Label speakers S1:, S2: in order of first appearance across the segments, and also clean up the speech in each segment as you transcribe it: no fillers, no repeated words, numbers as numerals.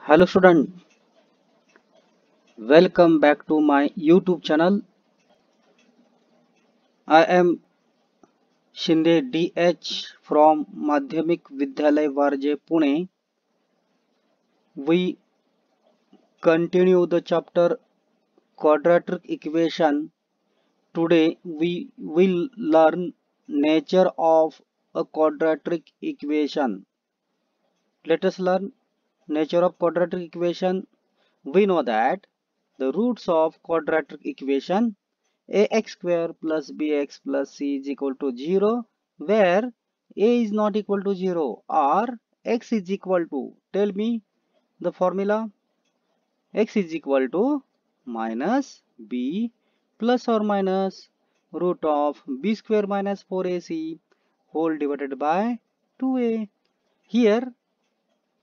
S1: Hello student, welcome back to my YouTube channel. I am Shinde DH from Madhyamik Vidyalay Varje Pune. We continue the chapter quadratic equation. Today we will learn nature of a quadratic equation. Let us learn nature of quadratic equation. We know that the roots of quadratic equation ax square plus bx plus c is equal to 0 where a is not equal to 0 or x is equal to, tell me the formula, x is equal to minus b plus or minus root of b square minus 4ac whole divided by 2a. Here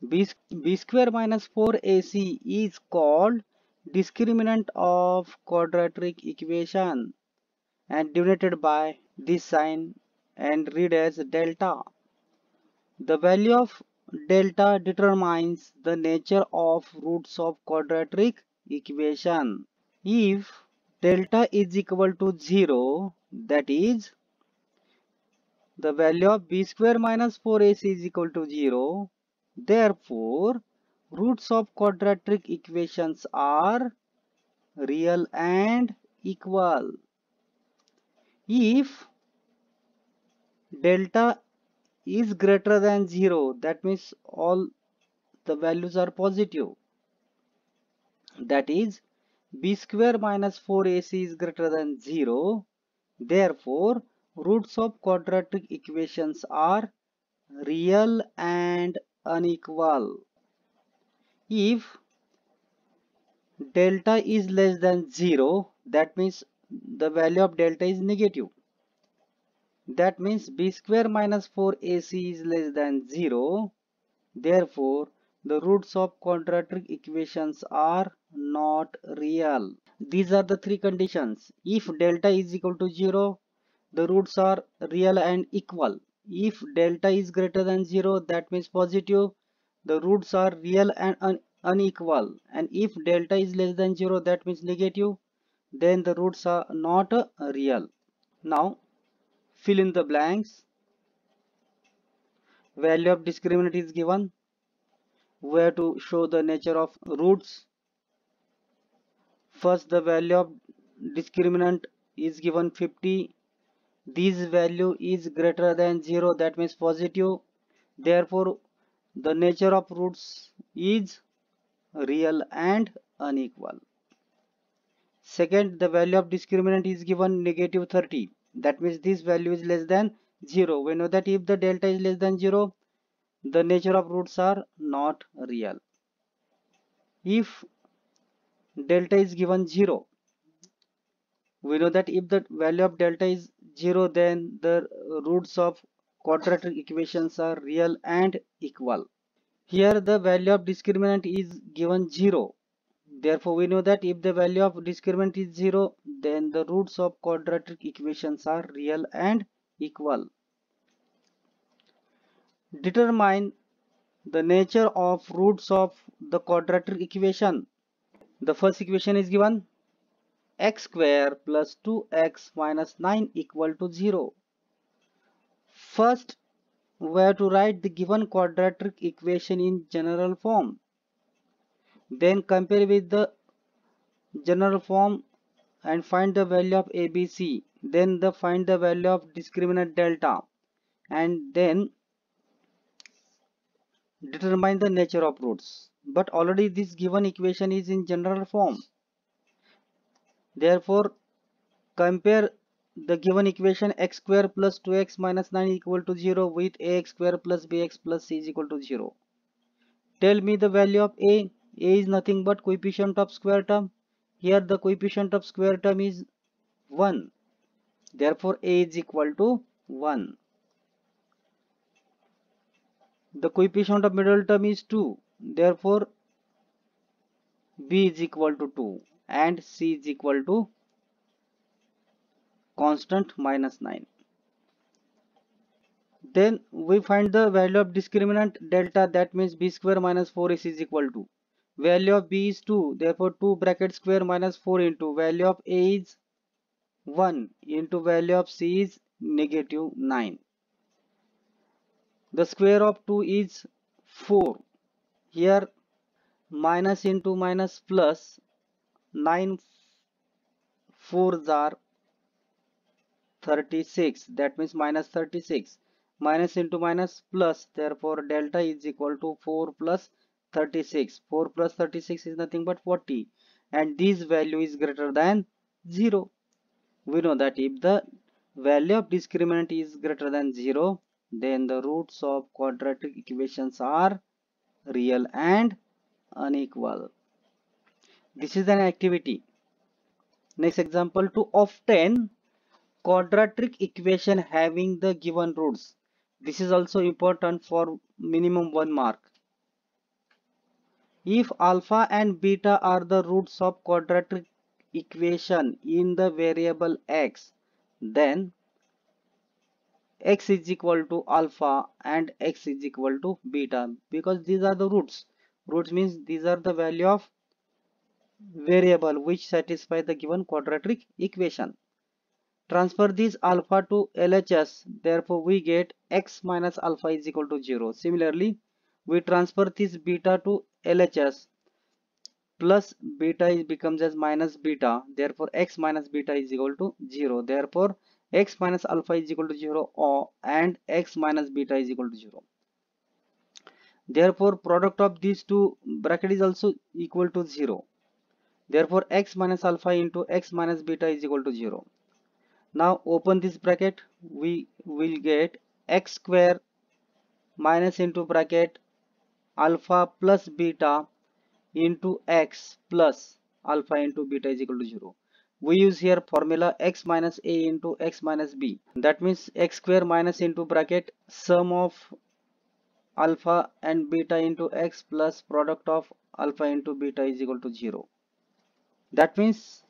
S1: b square minus 4ac is called discriminant of quadratic equation and denoted by this sign and read as delta. The value of delta determines the nature of roots of quadratic equation. If delta is equal to 0, that is the value of b square minus 4ac is equal to 0, therefore roots of quadratic equations are real and equal. If delta is greater than 0, that means all the values are positive, that is b square minus 4ac is greater than 0, therefore roots of quadratic equations are real and unequal. If delta is less than 0, that means the value of delta is negative, that means b square minus 4ac is less than 0. Therefore, the roots of quadratic equations are not real. These are the three conditions. If delta is equal to 0, the roots are real and equal. If delta is greater than 0, that means positive, the roots are real and unequal. And if delta is less than 0, that means negative, then the roots are not real. Now, fill in the blanks. Value of discriminant is given. Where to show the nature of roots. First, the value of discriminant is given 50. This value is greater than 0, that means positive. Therefore, the nature of roots is real and unequal. Second, the value of discriminant is given negative 30. That means this value is less than 0. We know that if the delta is less than 0, the nature of roots are not real. If delta is given 0, we know that if the value of delta is 0, then the roots of quadratic equations are real and equal. Here the value of discriminant is given 0. Therefore, we know that if the value of discriminant is 0, then the roots of quadratic equations are real and equal. Determine the nature of roots of the quadratic equation. The first equation is given x square plus 2x minus 9 equal to 0. First, we have to write the given quadratic equation in general form. Then compare with the general form and find the value of ABC. Then find the value of discriminant delta. And then determine the nature of roots. But already this given equation is in general form. Therefore, compare the given equation x square plus 2x minus 9 equal to 0 with ax square plus bx plus c is equal to 0. Tell me the value of a. A is nothing but coefficient of square term. Here the coefficient of square term is 1. Therefore, a is equal to 1. The coefficient of middle term is 2. Therefore, b is equal to 2 and c is equal to constant minus 9. Then we find the value of discriminant delta, that means b square minus 4ac is equal to. Value of b is 2. Therefore 2 bracket square minus 4 into value of a is 1 into value of c is negative 9. The square of 2 is 4. Here minus into minus plus, 9 4s are 36, that means minus 36. Minus into minus plus, therefore delta is equal to 4 plus 36. 4 plus 36 is nothing but 40, and this value is greater than 0. We know that if the value of discriminant is greater than 0, then the roots of quadratic equations are real and unequal. This is an activity. Next example, to obtain quadratic equation having the given roots. This is also important for minimum 1 mark. If alpha and beta are the roots of quadratic equation in the variable x, then x is equal to alpha and x is equal to beta, because these are the roots. Roots means these are the value of variable which satisfy the given quadratic equation. Transfer this alpha to LHS, therefore we get x minus alpha is equal to 0. Similarly, we transfer this beta to LHS, plus beta becomes as minus beta, therefore x minus beta is equal to 0. Therefore, x minus alpha is equal to 0 and x minus beta is equal to 0. Therefore, product of these two bracket is also equal to 0. Therefore, x minus alpha into x minus beta is equal to 0. Now open this bracket, we will get x square minus into bracket alpha plus beta into x plus alpha into beta is equal to 0. We use here formula x minus a into x minus b. That means x square minus into bracket sum of alpha and beta into x plus product of alpha into beta is equal to 0. That means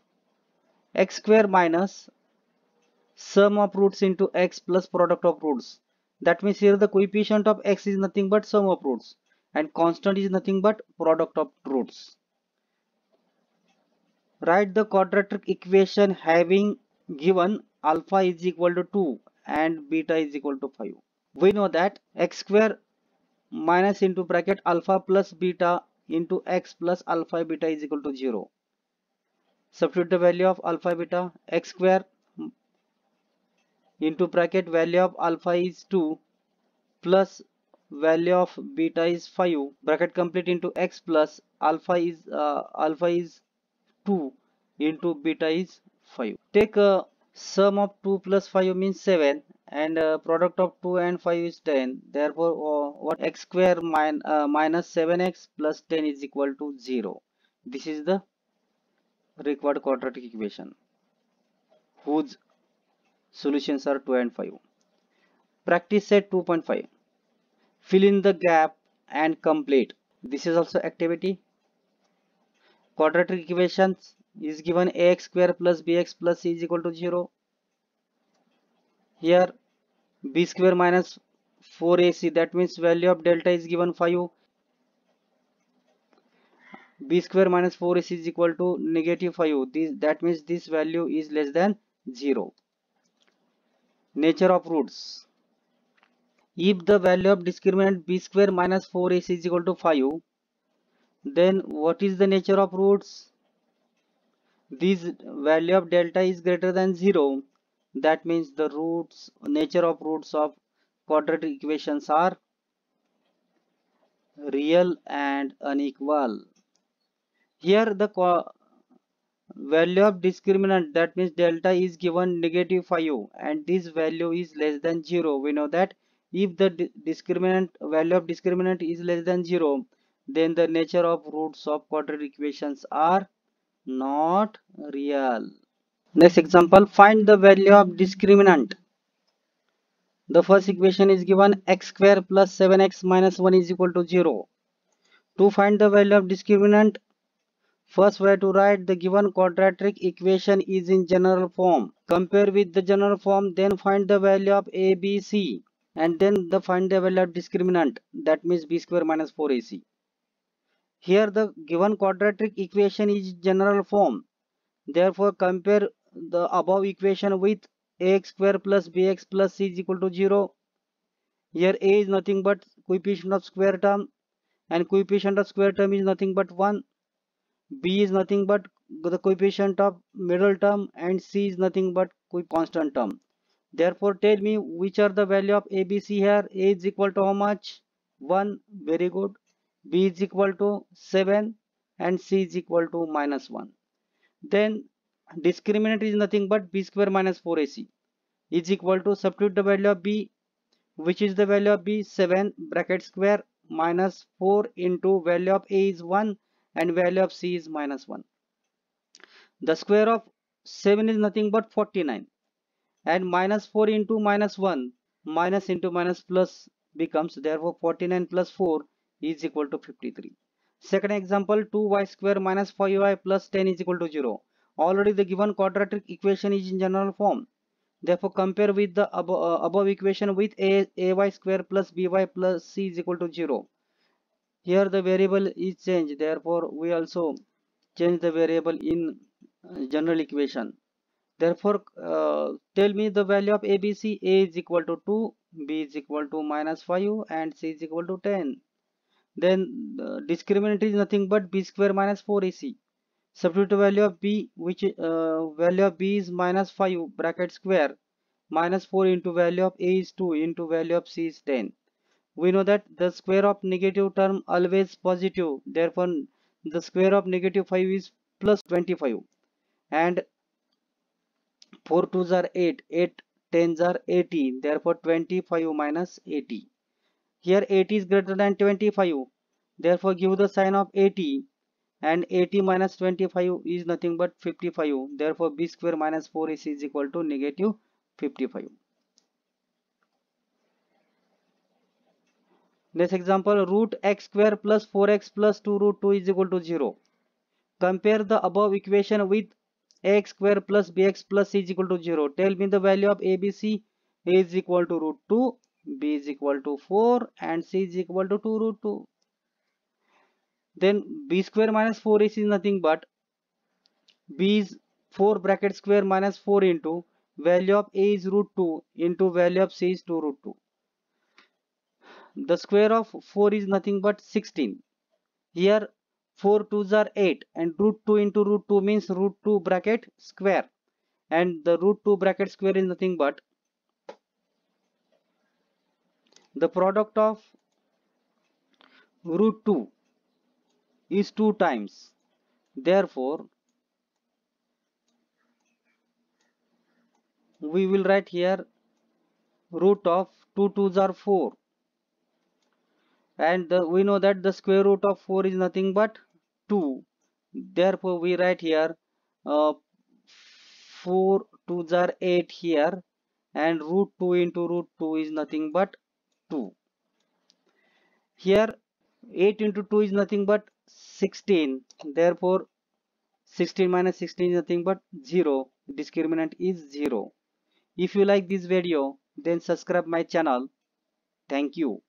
S1: x square minus sum of roots into x plus product of roots. That means here the coefficient of x is nothing but sum of roots and constant is nothing but product of roots. Write the quadratic equation having given alpha is equal to 2 and beta is equal to 5. We know that x square minus into bracket alpha plus beta into x plus alpha beta is equal to 0. Substitute the value of alpha beta. X square into bracket value of alpha is 2 plus value of beta is 5, bracket complete, into x plus alpha is 2 into beta is 5. Take a sum of 2 plus 5 means 7 and product of 2 and 5 is 10. Therefore what x square minus 7x plus 10 is equal to 0. This is the required quadratic equation whose solutions are 2 and 5. Practice set 2.5. Fill in the gap and complete. This is also activity. Quadratic equations is given ax square plus bx plus c is equal to 0. Here b square minus 4ac, that means value of delta is given 5. B square minus 4ac is equal to negative 5. That means this value is less than 0. Nature of roots. If the value of discriminant b square minus 4ac is equal to 5, then what is the nature of roots? This value of delta is greater than 0. That means the nature of roots of quadratic equations are real and unequal. Here the value of discriminant, that means delta, is given negative 5 and this value is less than 0. We know that if the value of discriminant is less than 0, then the nature of roots of quadratic equations are not real. Next example, find the value of discriminant. The first equation is given x square plus 7x minus 1 is equal to 0. To find the value of discriminant, first we have to write the given quadratic equation is in general form. Compare with the general form, then find the value of a, b, c, and then find the value of discriminant, that means b square minus 4ac. Here the given quadratic equation is general form. Therefore compare the above equation with ax square plus bx plus c is equal to 0. Here a is nothing but coefficient of square term and coefficient of square term is nothing but 1. B is nothing but the coefficient of middle term and C is nothing but constant term. Therefore tell me which are the value of ABC here. A is equal to how much? 1. Very good. B is equal to 7 and C is equal to minus 1. Then discriminant is nothing but B square minus 4AC is equal to, substitute the value of B, which is the value of B, 7 bracket square minus 4 into value of A is 1 and value of C is minus 1. The square of 7 is nothing but 49 and minus 4 into minus 1, minus into minus plus becomes, therefore 49 plus 4 is equal to 53. Second example, 2y square minus 5y plus 10 is equal to 0. Already the given quadratic equation is in general form. Therefore compare with the above equation with ay square plus by plus c is equal to 0. Here the variable is changed, therefore we also change the variable in general equation. Therefore tell me the value of ABC. A is equal to 2, B is equal to minus 5 and C is equal to 10. Then discriminant is nothing but B square minus 4AC. Substitute the value of B, which value of B is minus 5 bracket square minus 4 into value of A is 2 into value of C is 10. We know that the square of negative term always positive, therefore the square of negative 5 is plus 25 and 4 2s are 8, 8 10s are 80, therefore 25 minus 80. Here 80 is greater than 25, therefore give the sign of 80 and 80 minus 25 is nothing but 55, therefore b square minus 4ac is equal to negative 55. Next example, root x square plus 4x plus 2 root 2 is equal to 0. Compare the above equation with ax square plus bx plus c is equal to 0. Tell me the value of ABC. A is equal to root 2, b is equal to 4 and c is equal to 2 root 2. Then b square minus 4ac is nothing but b is 4 bracket square minus 4 into value of a is root 2 into value of c is 2 root 2. The square of 4 is nothing but 16. Here 4 2s are 8 and root 2 into root 2 means root 2 bracket square and the root 2 bracket square is nothing but the product of root 2 is 2 times. Therefore we will write here root of 2 2s are 4 and we know that the square root of 4 is nothing but 2. Therefore we write here 4 2s are 8 here and root 2 into root 2 is nothing but 2. Here 8 into 2 is nothing but 16. Therefore 16 minus 16 is nothing but 0. Discriminant is 0. If you like this video, then subscribe my channel. Thank you.